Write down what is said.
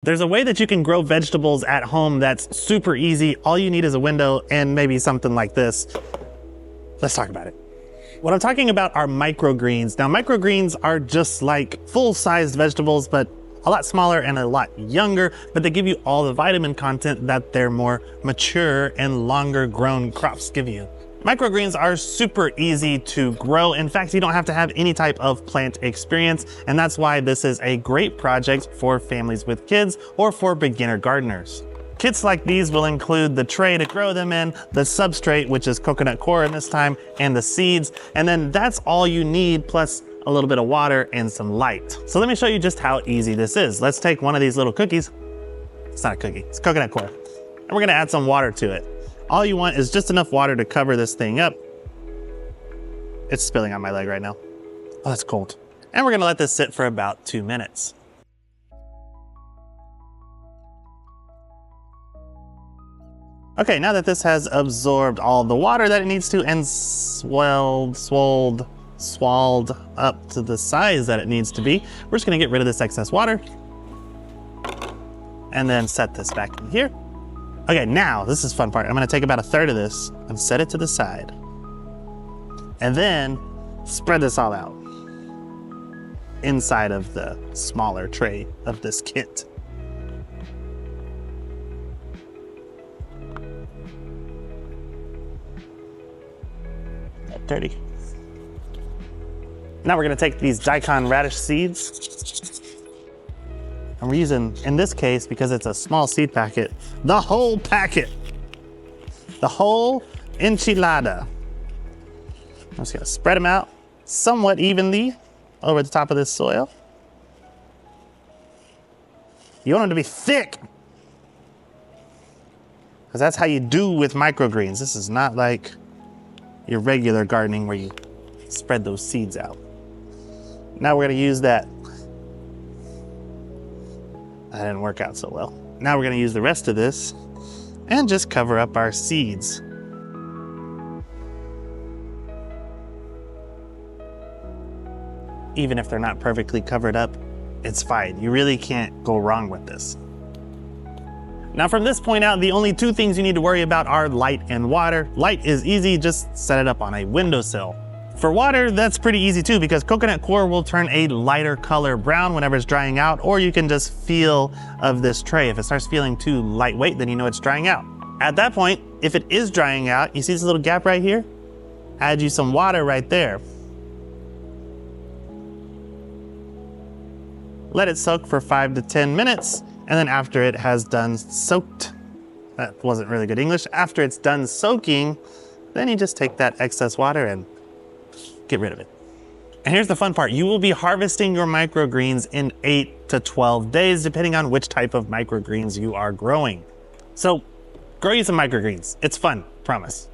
There's a way that you can grow vegetables at home that's super easy. All you need is a window and maybe something like this. Let's talk about it. What I'm talking about are microgreens. Now, microgreens are just like full-sized vegetables, but a lot smaller and a lot younger, but they give you all the vitamin content that their more mature and longer grown crops give you. Microgreens are super easy to grow. In fact, you don't have to have any type of plant experience, and that's why this is a great project for families with kids or for beginner gardeners. Kits like these will include the tray to grow them in, the substrate, which is coconut coir in this time, and the seeds, and then that's all you need, plus a little bit of water and some light. So let me show you just how easy this is. Let's take one of these little cookies. It's not a cookie, it's coconut coir. And we're gonna add some water to it. All you want is just enough water to cover this thing up. It's spilling on my leg right now. Oh, that's cold. And we're gonna let this sit for about 2 minutes. Okay, now that this has absorbed all the water that it needs to and swelled up to the size that it needs to be, we're just gonna get rid of this excess water and then set this back in here. Okay, now this is the fun part. I'm gonna take about 1/3 of this and set it to the side. And then spread this all out inside of the smaller tray of this kit. Dirty. Now we're gonna take these daikon radish seeds, and we're using, in this case, because it's a small seed packet, the whole packet, the whole enchilada. I'm just gonna spread them out somewhat evenly over the top of this soil. You want them to be thick, because that's how you do with microgreens. This is not like your regular gardening where you spread those seeds out. Now we're gonna use that. That didn't work out so well. Now we're gonna use the rest of this and just cover up our seeds. Even if they're not perfectly covered up, it's fine. You really can't go wrong with this. Now from this point out, the only 2 things you need to worry about are light and water. Light is easy, just set it up on a windowsill. For water, that's pretty easy too, because coconut coir will turn a lighter color brown whenever it's drying out, or you can just feel of this tray. If it starts feeling too lightweight, then you know it's drying out. At that point, if it is drying out, you see this little gap right here? Add you some water right there. Let it soak for 5 to 10 minutes. And then after it has done soaked, that wasn't really good English, after it's done soaking, then you just take that excess water and get rid of it. And here's the fun part. You will be harvesting your microgreens in 8 to 12 days, depending on which type of microgreens you are growing. So grow you some microgreens. It's fun, promise.